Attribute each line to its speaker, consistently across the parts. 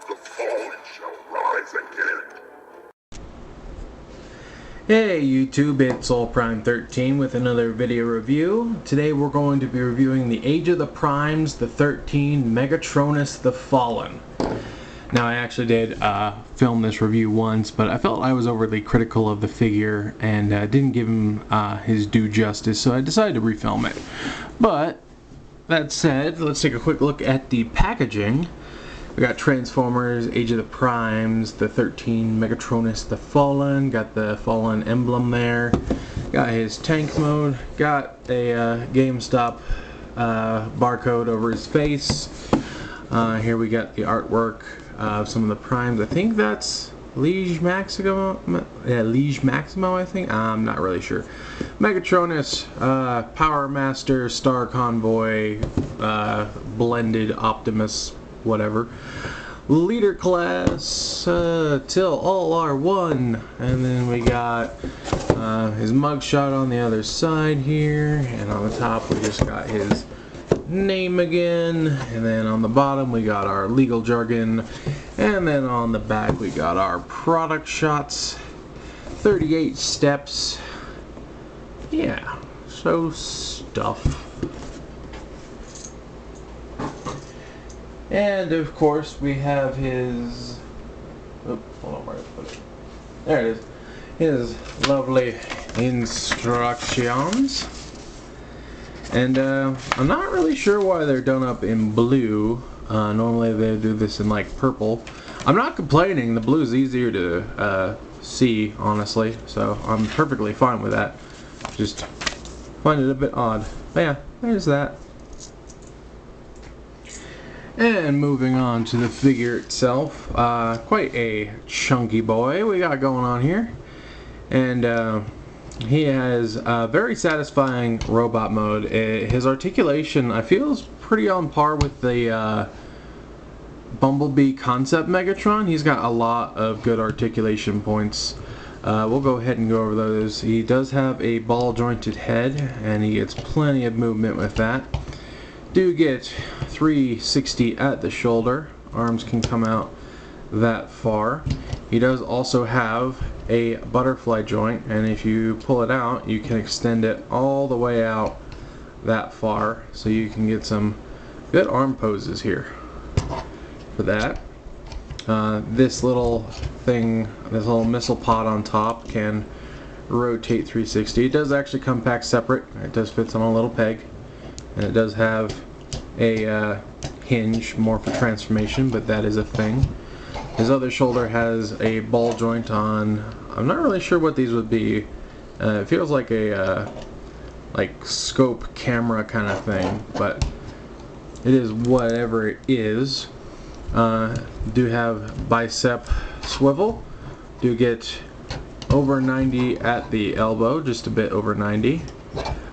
Speaker 1: The fallen shall rise again.
Speaker 2: Hey YouTube, it's AllPrime13 with another video review. Today we're going to be reviewing the Age of the Primes, the 13 Megatronus the Fallen. Now I actually did film this review once, but I felt I was overly critical of the figure and didn't give him his due justice, so I decided to refilm it. But that said, let's take a quick look at the packaging. We got Transformers, Age of the Primes, the 13 Megatronus the Fallen, got the Fallen emblem there, got his tank mode, got a GameStop barcode over his face. Here we got the artwork of some of the Primes. I think that's Liege Maximo, Liege Maximo I think? I'm not really sure. Megatronus, Power Master, Star Convoy, Blended Optimus, whatever. Leader class, till all are one. And then we got his mugshot on the other side here, and on the top we just got his name again, and then on the bottom we got our legal jargon, and then on the back we got our product shots. 38 steps. Yeah, so stuff. And of course we have his, hold on, where did I put it? There it is. His lovely instructions. And I'm not really sure why they're done up in blue. Normally they do this in like purple. I'm not complaining, the blue is easier to see, honestly, so I'm perfectly fine with that. Just find it a bit odd. But yeah, there's that. And moving on to the figure itself, quite a chunky boy we got going on here. And he has a very satisfying robot mode. His articulation, I feel, is pretty on par with the Bumblebee concept Megatron. He's got a lot of good articulation points. We'll go ahead and go over those. He does have a ball jointed head, and he gets plenty of movement with that. Do get 360 at the shoulder. Arms can come out that far. He does also have a butterfly joint, and if you pull it out you can extend it all the way out that far, so you can get some good arm poses here for that. This little thing, this little missile pod on top, can rotate 360. It does actually come packed separate. It does fit on a little peg, and it does have a hinge more for transformation, but that is a thing. His other shoulder has a ball joint on. I'm not really sure what these would be. It feels like a like scope camera kind of thing, but it is whatever it is. Do have bicep swivel. Do get over 90 at the elbow, just a bit over 90.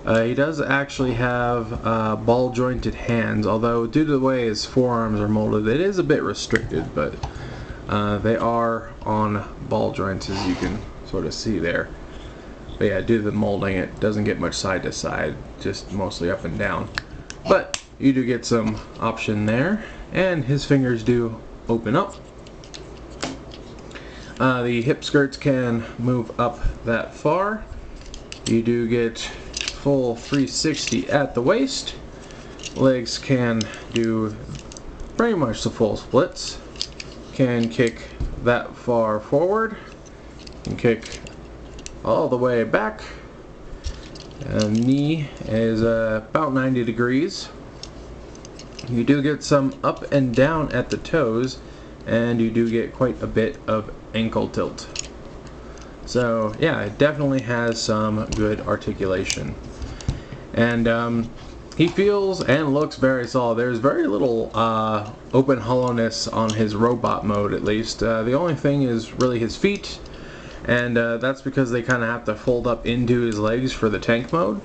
Speaker 2: He does actually have ball jointed hands, although due to the way his forearms are molded it is a bit restricted, but they are on ball joints, as you can sort of see there. But yeah, due to the molding it doesn't get much side to side, just mostly up and down. But you do get some option there, and his fingers do open up. The hip skirts can move up that far. You do get full 360 at the waist. Legs can do pretty much the full splits. Can kick that far forward. Can kick all the way back. Knee is about 90 degrees. You do get some up and down at the toes, and you do get quite a bit of ankle tilt. So yeah, it definitely has some good articulation. And he feels and looks very solid. There's very little open hollowness on his robot mode, at least. The only thing is really his feet, and that's because they kind of have to fold up into his legs for the tank mode.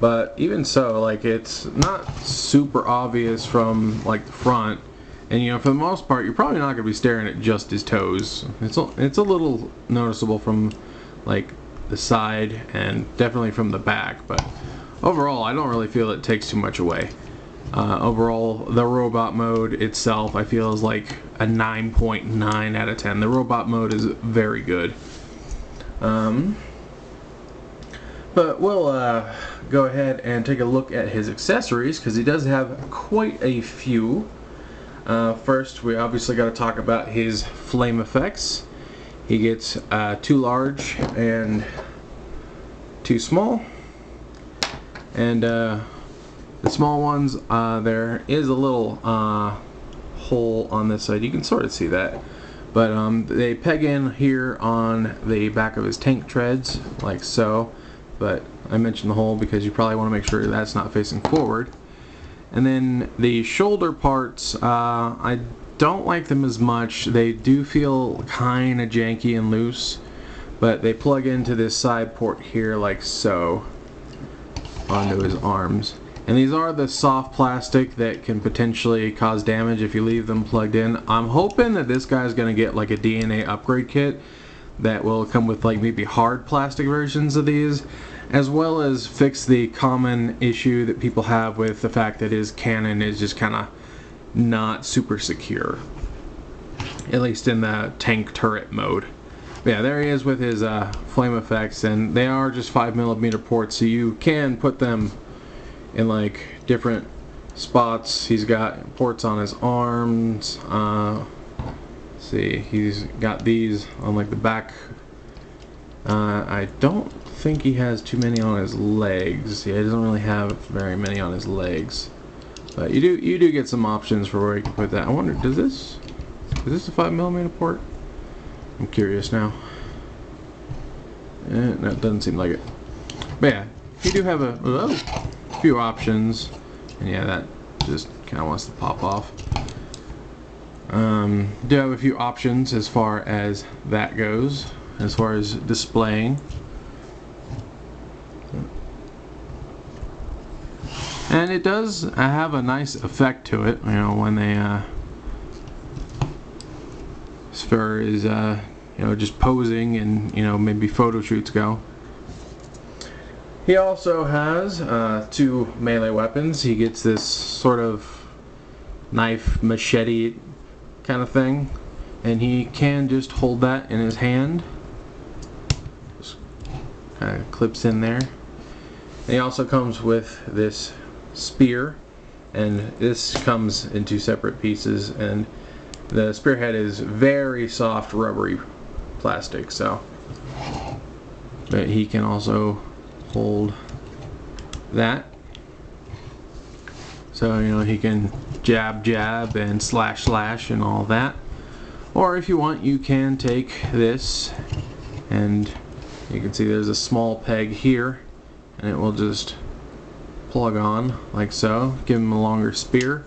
Speaker 2: But even so, like, it's not super obvious from like the front, and you know, for the most part you're probably not going to be staring at just his toes. It's a little noticeable from like the side and definitely from the back, but overall I don't really feel it takes too much away. Overall, the robot mode itself I feel is like a 9.9 out of 10. The robot mode is very good. But we'll go ahead and take a look at his accessories, because he does have quite a few. First, we obviously got to talk about his flame effects. He gets 2 large and 2 small. And the small ones, there is a little hole on this side. You can sort of see that. But they peg in here on the back of his tank treads, like so. But I mentioned the hole because you probably want to make sure that's not facing forward. And then the shoulder parts, I don't like them as much. They do feel kind of janky and loose, but they plug into this side port here like so onto his arms. And these are the soft plastic that can potentially cause damage if you leave them plugged in. I'm hoping that this guy's going to get like a DNA upgrade kit that will come with like maybe hard plastic versions of these, as well as fix the common issue that people have with the fact that his cannon is just kind of not super secure, at least in the tank turret mode. But yeah, there he is with his flame effects, and they are just 5mm ports, so you can put them in like different spots. He's got ports on his arms. See, he's got these on like the back. I don't think he has too many on his legs. Yeah, he doesn't really have very many on his legs. But you do get some options for where you can put that. I wonder, is this a 5mm port? I'm curious now. No, it doesn't seem like it. But yeah, you do have a few options, and yeah, that just kind of wants to pop off. Do have a few options as far as that goes, as far as displaying. And it does have a nice effect to it, you know, when they as far as you know, just posing and, you know, maybe photo shoots go. He also has 2 melee weapons. He gets this sort of knife machete kind of thing, and he can just hold that in his hand. Just kind of clips in there. And he also comes with this spear, and this comes in 2 separate pieces, and the spearhead is very soft rubbery plastic, so but he can also hold that, so you know, he can jab and slash and all that. Or if you want, you can take this, and you can see there's a small peg here, and it will just plug on like so. Give him a longer spear.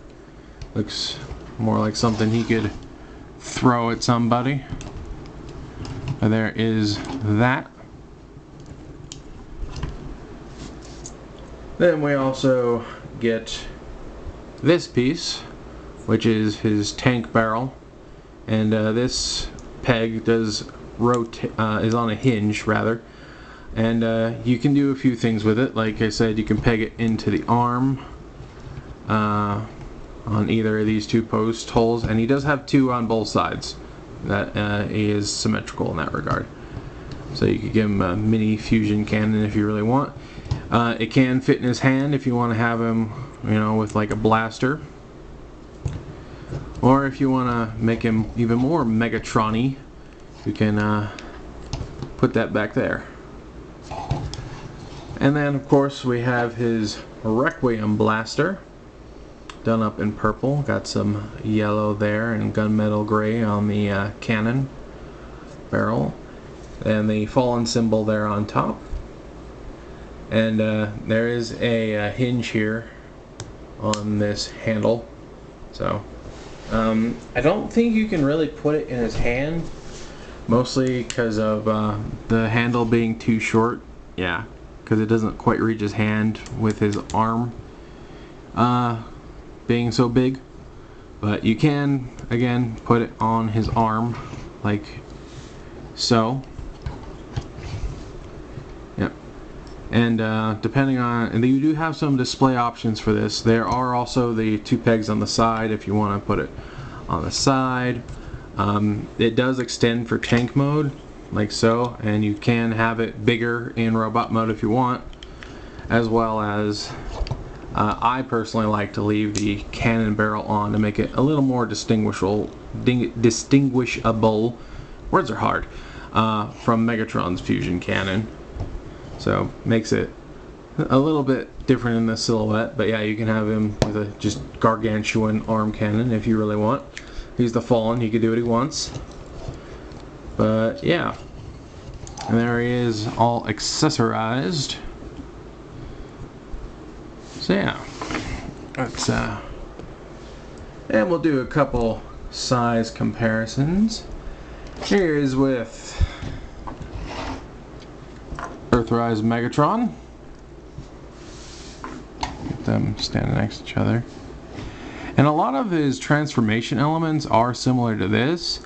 Speaker 2: Looks more like something he could throw at somebody. There is that. Then we also get this piece, which is his tank barrel, and this peg does rotate, is on a hinge rather, and you can do a few things with it. Like I said, you can peg it into the arm on either of these 2 post holes, and he does have 2 on both sides. That he is symmetrical in that regard. So you could give him a mini fusion cannon if you really want. It can fit in his hand if you want to have him, you know, with like a blaster. Or if you want to make him even more megatron-y, you can put that back there. And then of course we have his Requiem blaster, done up in purple. Got some yellow there and gunmetal gray on the cannon barrel, and the fallen symbol there on top. And there is a hinge here on this handle, so I don't think you can really put it in his hand, mostly because of the handle being too short. Yeah, because it doesn't quite reach his hand with his arm being so big. But you can, again, put it on his arm like so. Yep. And depending on, and you do have some display options for this. There are also the 2 pegs on the side if you want to put it on the side. It does extend for tank mode, like so, and you can have it bigger in robot mode if you want, as well as I personally like to leave the cannon barrel on to make it a little more distinguishable. Words are hard. From Megatron's fusion cannon, so makes it a little bit different in the silhouette. But yeah, you can have him with a just gargantuan arm cannon if you really want. He's the Fallen, he can do what he wants. But yeah, and there he is, all accessorized. So yeah, let's and we'll do a couple size comparisons. Here is with Earthrise Megatron. Get them standing next to each other. And a lot of his transformation elements are similar to this,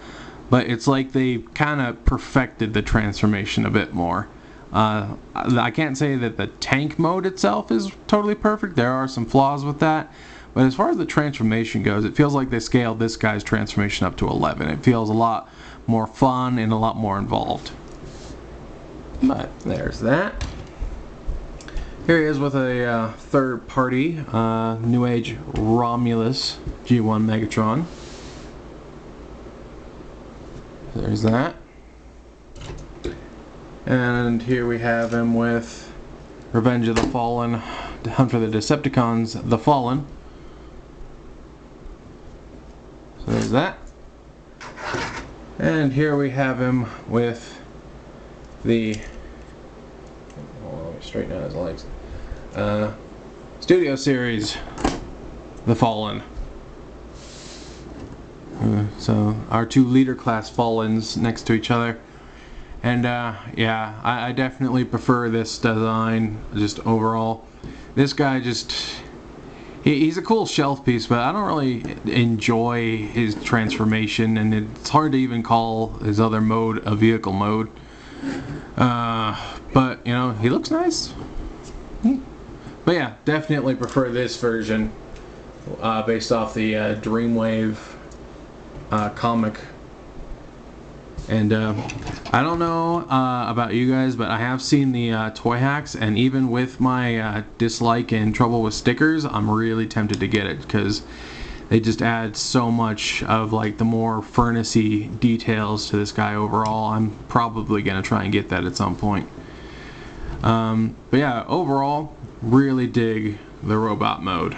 Speaker 2: but it's like they kind of perfected the transformation a bit more. I can't say that the tank mode itself is totally perfect. There are some flaws with that. But as far as the transformation goes, it feels like they scaled this guy's transformation up to 11. It feels a lot more fun and a lot more involved. But there's that. Here he is with a third party New Age Romulus G1 Megatron. There's that. And here we have him with Revenge of the Fallen, Hunt for the Decepticons, The Fallen. So there's that. And here we have him with the, let me straighten out his legs, Studio Series, The Fallen. So our two leader class Fallens next to each other. And yeah, I definitely prefer this design just overall. This guy just, he's a cool shelf piece, but I don't really enjoy his transformation, and it's hard to even call his other mode a vehicle mode. But you know, he looks nice. But yeah, definitely prefer this version based off the Dreamwave comic. And I don't know about you guys, but I have seen the toy hacks, and even with my dislike and trouble with stickers, I'm really tempted to get it because they just add so much of like the more furnace-y details to this guy overall. I'm probably gonna try and get that at some point. But yeah, overall, really dig the robot mode,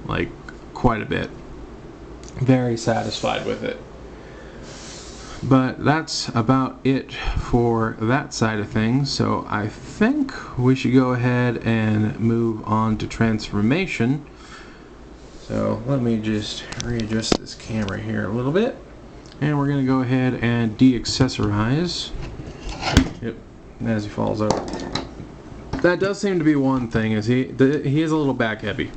Speaker 2: like quite a bit. Very satisfied with it. But that's about it for that side of things, so I think we should go ahead and move on to transformation. So let me just readjust this camera here a little bit, and we're going to go ahead and de-accessorize. Yep, as he falls over. That does seem to be one thing, is he is a little back heavy.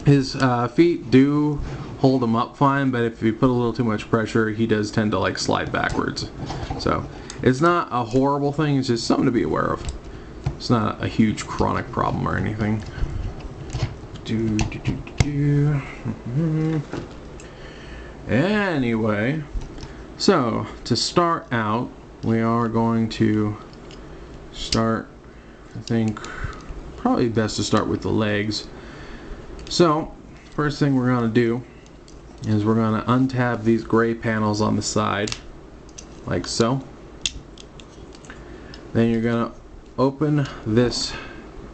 Speaker 2: His feet do hold him up fine, but if you put a little too much pressure, he does tend to like slide backwards. So it's not a horrible thing, it's just something to be aware of. It's not a huge chronic problem or anything. Anyway, so to start out, we are going to start, I think probably best to start with the legs. So first thing we're going to do is we're going to untab these gray panels on the side, like so. Then you're going to open this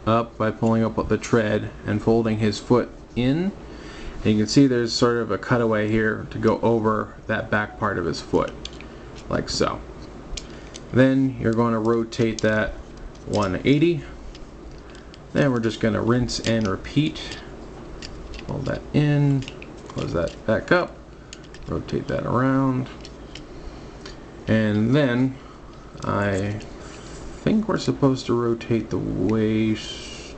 Speaker 2: up by pulling up the tread and folding his foot in. And you can see there's sort of a cutaway here to go over that back part of his foot, like so. Then you're going to rotate that 180. Then we're just going to rinse and repeat. Fold that in, close that back up, rotate that around, and then I think we're supposed to rotate the waist.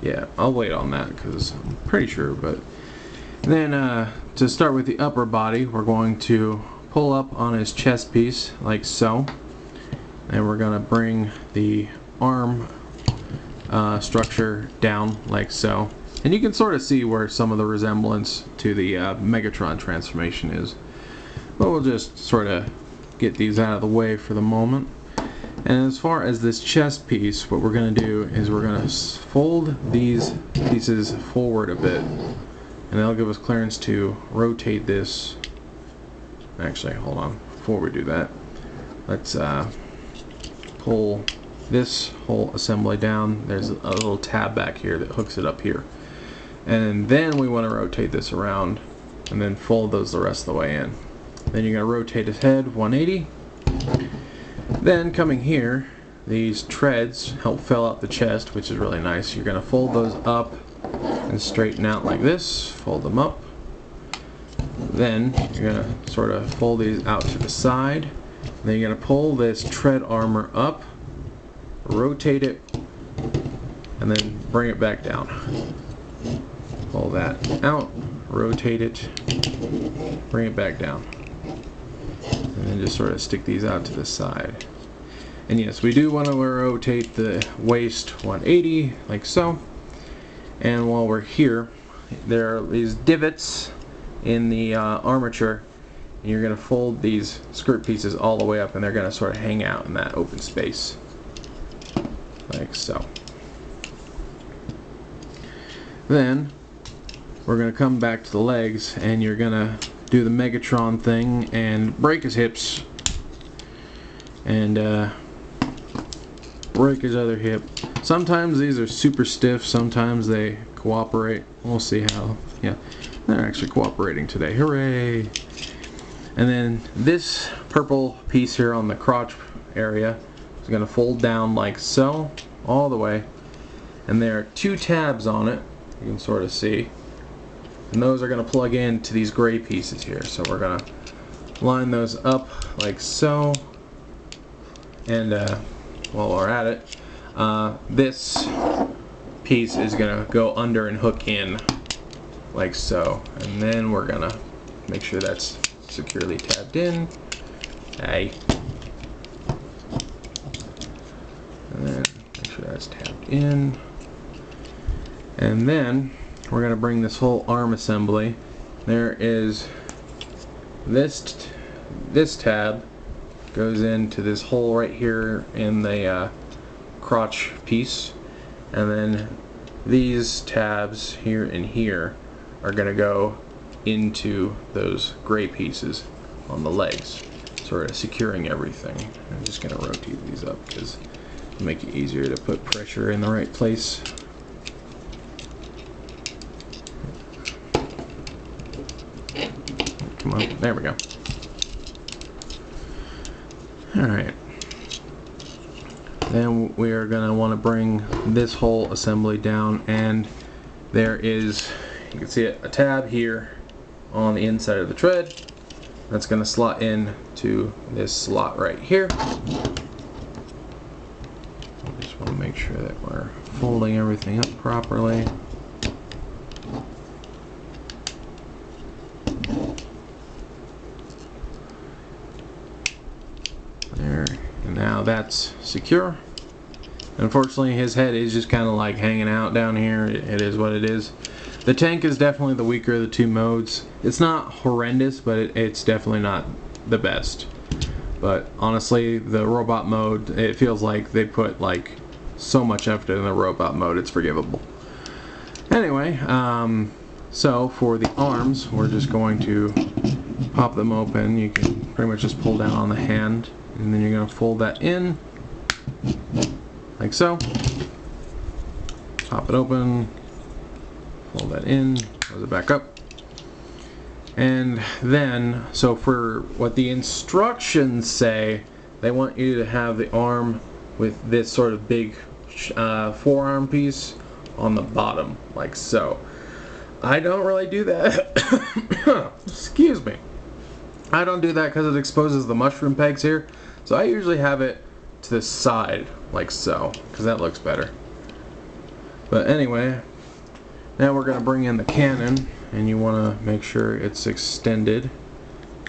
Speaker 2: Yeah, I'll wait on that because I'm pretty sure. But then to start with the upper body, we're going to pull up on his chest piece like so, and we're going to bring the arm structure down like so. And you can sort of see where some of the resemblance to the Megatron transformation is. But we'll just sort of get these out of the way for the moment. And as far as this chest piece, what we're going to do is we're going to fold these pieces forward a bit. And that'll give us clearance to rotate this. Actually, hold on. Before we do that, let's pull this whole assembly down. There's a little tab back here that hooks it up here. And then we want to rotate this around and then fold those the rest of the way in. Then you're going to rotate his head 180. Then coming here, these treads help fill out the chest, which is really nice. You're going to fold those up and straighten out like this. Fold them up. Then you're going to sort of fold these out to the side. Then you're going to pull this tread armor up, rotate it, and then bring it back down. Pull that out, rotate it, bring it back down. And then just sort of stick these out to the side. And yes, we do want to rotate the waist 180, like so. And while we're here, there are these divots in the armature. And you're going to fold these skirt pieces all the way up, and they're going to sort of hang out in that open space. Like so. Then we're going to come back to the legs, and you're going to do the Megatron thing and break his hips and break his other hip. Sometimes these are super stiff, sometimes they cooperate. We'll see how. Yeah, they're actually cooperating today. Hooray! And then this purple piece here on the crotch area is going to fold down like so, all the way. And there are two tabs on it, you can sort of see. And those are going to plug into these gray pieces here. So we're going to line those up like so. And while we're at it, this piece is going to go under and hook in like so. And then we're going to make sure that's securely tabbed in. Hey. And then make sure that's tabbed in. And then we're going to bring this whole arm assembly. There is this tab goes into this hole right here in the crotch piece, and then these tabs here and here are going to go into those gray pieces on the legs, sort of securing everything. I'm just going to rotate these up because it'll make it easier to put pressure in the right place. Come on, there we go. Alright. Then we are going to want to bring this whole assembly down, and there is, you can see it, a tab here on the inside of the tread that's going to slot in to this slot right here. I just want to make sure that we're folding everything up properly. There, and now that's secure. Unfortunately, his head is just kind of like hanging out down here. It is what it is. The tank is definitely the weaker of the two modes. It's not horrendous, but it's definitely not the best. But honestly, the robot mode, it feels like they put like so much effort in the robot mode, it's forgivable. Anyway, so for the arms, we're just going to pop them open. You can pretty much just pull down on the hand, and then you're going to fold that in like so. Pop it open, fold that in, close it back up. And then, so for what the instructions say, they want you to have the arm with this sort of big forearm piece on the bottom, like so. I don't really do that. Excuse me. I don't do that because it exposes the mushroom pegs here. So I usually have it to the side, like so, because that looks better. But anyway, now we're going to bring in the cannon, and you want to make sure it's extended.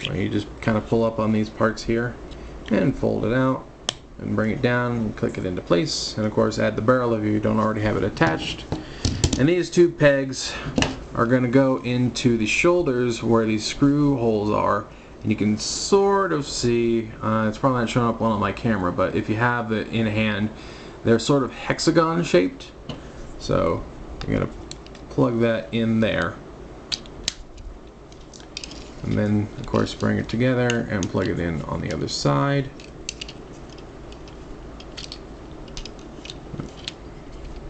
Speaker 2: You just kind of pull up on these parts here and fold it out and bring it down and click it into place, and of course add the barrel if you don't already have it attached. And these two pegs are going to go into the shoulders where these screw holes are. And you can sort of see, it's probably not showing up well on my camera, but if you have it in hand, they're sort of hexagon shaped. So you're going to plug that in there. And then, of course, bring it together and plug it in on the other side.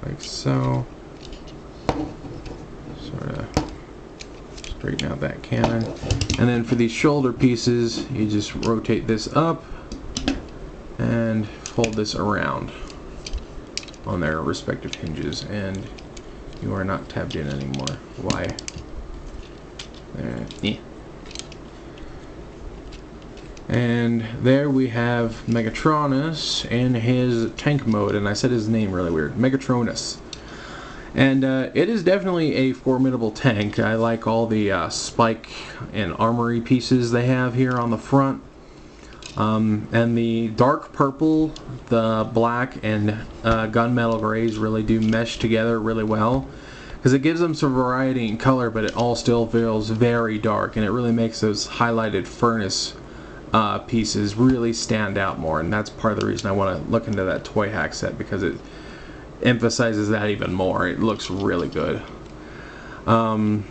Speaker 2: Like so. Sort of straighten out that cannon. And then for these shoulder pieces, you just rotate this up and fold this around on their respective hinges, and you are not tabbed in anymore. Why? Yeah. And there we have Megatronus in his tank mode, and I said his name really weird, Megatronus. And it is definitely a formidable tank. I like all the spike and armory pieces they have here on the front. And the dark purple, the black, and gunmetal grays really do mesh together really well, because it gives them some variety in color, but it all still feels very dark, and it really makes those highlighted furnace pieces really stand out more. And that's part of the reason I want to look into that toy hack set, because it emphasizes that even more. It looks really good. And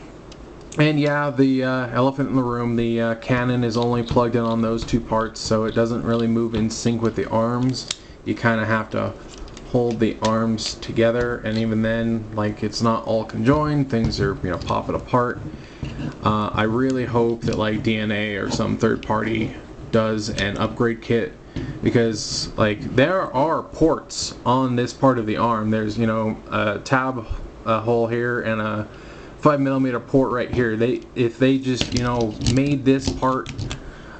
Speaker 2: yeah, the elephant in the room, the cannon is only plugged in on those two parts, so it doesn't really move in sync with the arms. You kind of have to hold the arms together, and even then, like, it's not all conjoined. Things are, you know, popping apart. I really hope that like DNA or some third party does an upgrade kit, because like there are ports on this part of the arm. There's, you know, a tab hole here and a 5mm port right here. If they just, you know, made this part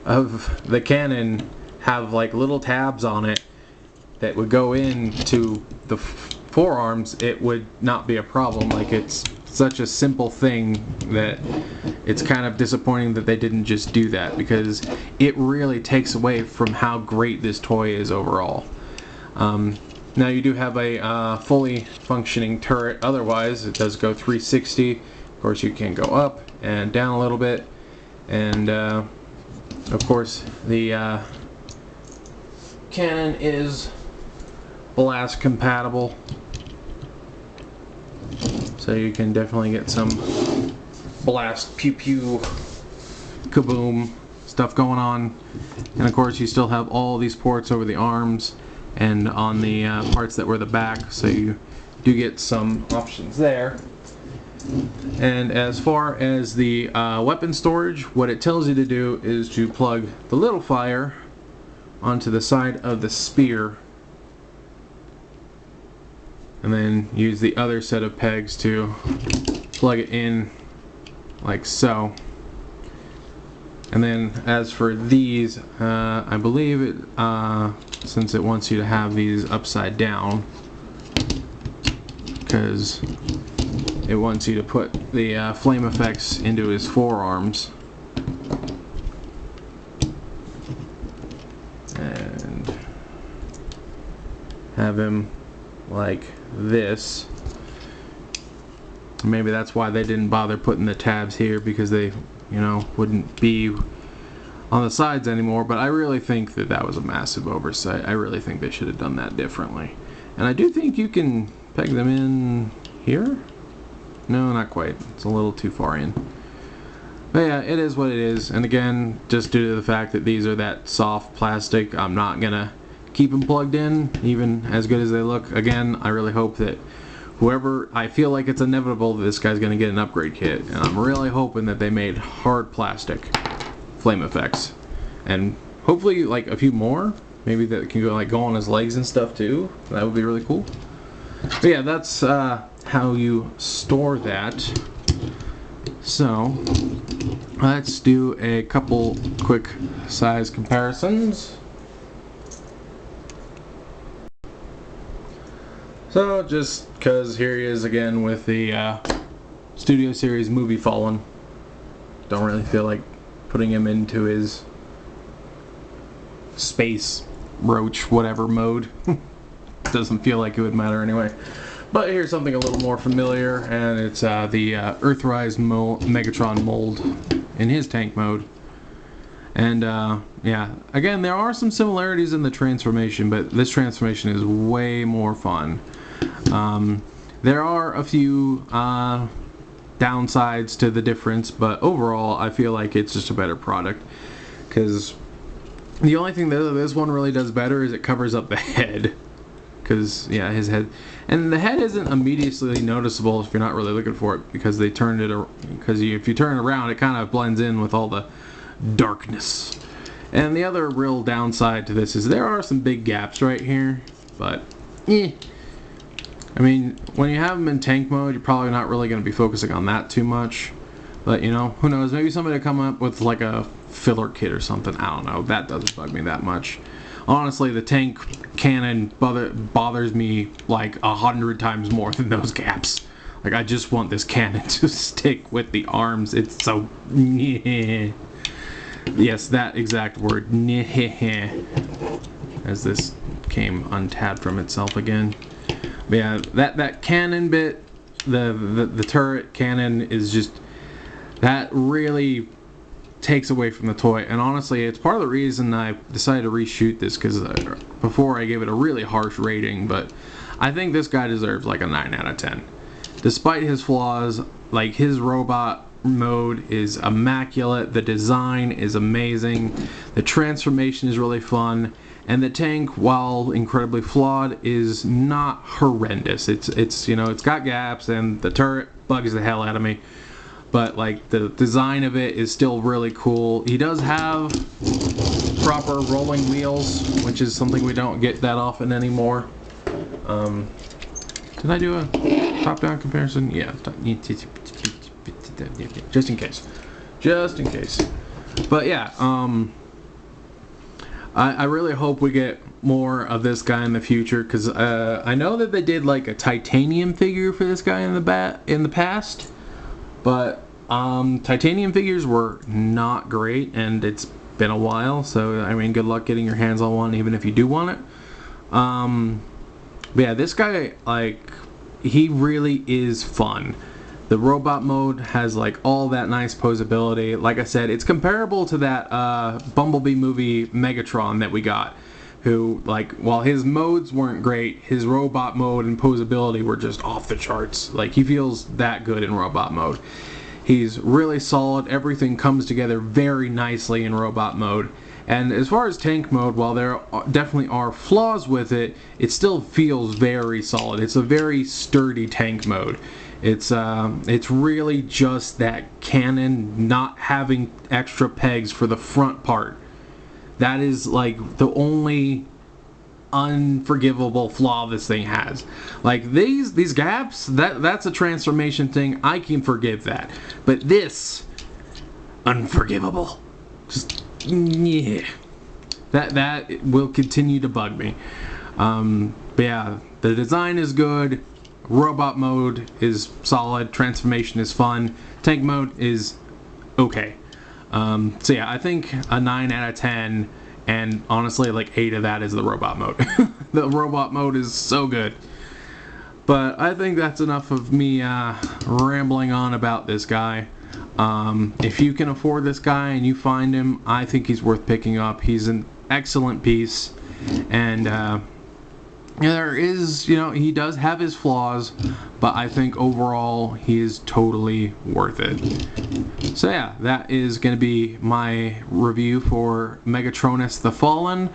Speaker 2: of the cannon have like little tabs on it that would go into the forearms, it would not be a problem. Like, it's such a simple thing that it's kind of disappointing that they didn't just do that, because it really takes away from how great this toy is overall. Now you do have a fully functioning turret. Otherwise, it does go 360. Of course, you can go up and down a little bit, and of course the cannon is blast compatible, so you can definitely get some blast pew pew kaboom stuff going on. And of course, you still have all these ports over the arms and on the parts that were the back, so you do get some options there. And as far as the weapon storage, what it tells you to do is to plug the little fire onto the side of the spear, and then use the other set of pegs to plug it in like so. And then as for these, I believe it, since it wants you to have these upside down, because it wants you to put the flame effects into his forearms. And have him like this. Maybe that's why they didn't bother putting the tabs here, because they, you know, wouldn't be on the sides anymore. But I really think that that was a massive oversight. I really think they should have done that differently. And I do think you can peg them in here. No, not quite. It's a little too far in. But yeah, it is what it is. And again, just due to the fact that these are that soft plastic, I'm not gonna keep them plugged in, even as good as they look. Again, I really hope that whoever, I feel like it's inevitable that this guy's gonna get an upgrade kit, and I'm really hoping that they made hard plastic flame effects, and hopefully like a few more, maybe that can go on his legs and stuff too. That would be really cool. But yeah, that's how you store that. So let's do a couple quick size comparisons. So just because here he is again with the Studio Series movie Fallen. Don't really feel like putting him into his space roach whatever mode. Doesn't feel like it would matter anyway. But here's something a little more familiar, and it's the Earthrise Megatron mold in his tank mode. And yeah, again, there are some similarities in the transformation, but this transformation is way more fun. There are a few downsides to the difference, but overall I feel like it's just a better product, because the only thing that this one really does better is it covers up the head, because yeah, his head, and the head isn't immediately noticeable if you're not really looking for it, because they turned it, because if you turn it around it kind of blends in with all the darkness. And the other real downside to this is there are some big gaps right here, but I mean, when you have them in tank mode, you're probably not really going to be focusing on that too much. But, you know, who knows? Maybe somebody will come up with like a filler kit or something. I don't know. That doesn't bug me that much. Honestly, the tank cannon bothers me like 100 times more than those gaps. Like, I just want this cannon to stick with the arms. It's so... Yes, that exact word. As this came untabbed from itself again. But yeah, that cannon bit, the turret cannon is just, that really takes away from the toy. And honestly, it's part of the reason I decided to reshoot this, because before I gave it a really harsh rating, but I think this guy deserves like a 9 out of 10. Despite his flaws, like his robot mode is immaculate, the design is amazing, the transformation is really fun, and the tank, while incredibly flawed, is not horrendous. It's you know, it's got gaps, and the turret bugs the hell out of me, but like the design of it is still really cool. He does have proper rolling wheels, which is something we don't get that often anymore. Did I do a top-down comparison? Yeah, just in case. But yeah, I really hope we get more of this guy in the future, because I know that they did like a titanium figure for this guy in the past, but titanium figures were not great, and it's been a while, so I mean, good luck getting your hands on one, even if you do want it. But yeah, this guy, like, he really is fun. The robot mode has like all that nice posability. Like I said, it's comparable to that Bumblebee movie Megatron that we got, who, like, while his modes weren't great, his robot mode and posability were just off the charts. Like, he feels that good in robot mode. He's really solid. Everything comes together very nicely in robot mode. And as far as tank mode, while there definitely are flaws with it, it still feels very solid. It's a very sturdy tank mode. It's really just that cannon not having extra pegs for the front part. That is like the only unforgivable flaw this thing has. Like these gaps, that's a transformation thing. I can forgive that. But this, unforgivable. Just yeah. That will continue to bug me. But yeah, the design is good. Robot mode is solid. Transformation is fun. Tank mode is okay. So yeah, I think a 9 out of 10, and honestly, like 8 of that is the robot mode. The robot mode is so good. But I think that's enough of me rambling on about this guy. If you can afford this guy and you find him, I think he's worth picking up. He's an excellent piece, and there is, you know, he does have his flaws, but I think overall he is totally worth it. So yeah, that is going to be my review for Megatronus the Fallen,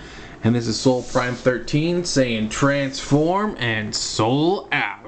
Speaker 2: and this is Soul Prime 13 saying transform and soul out.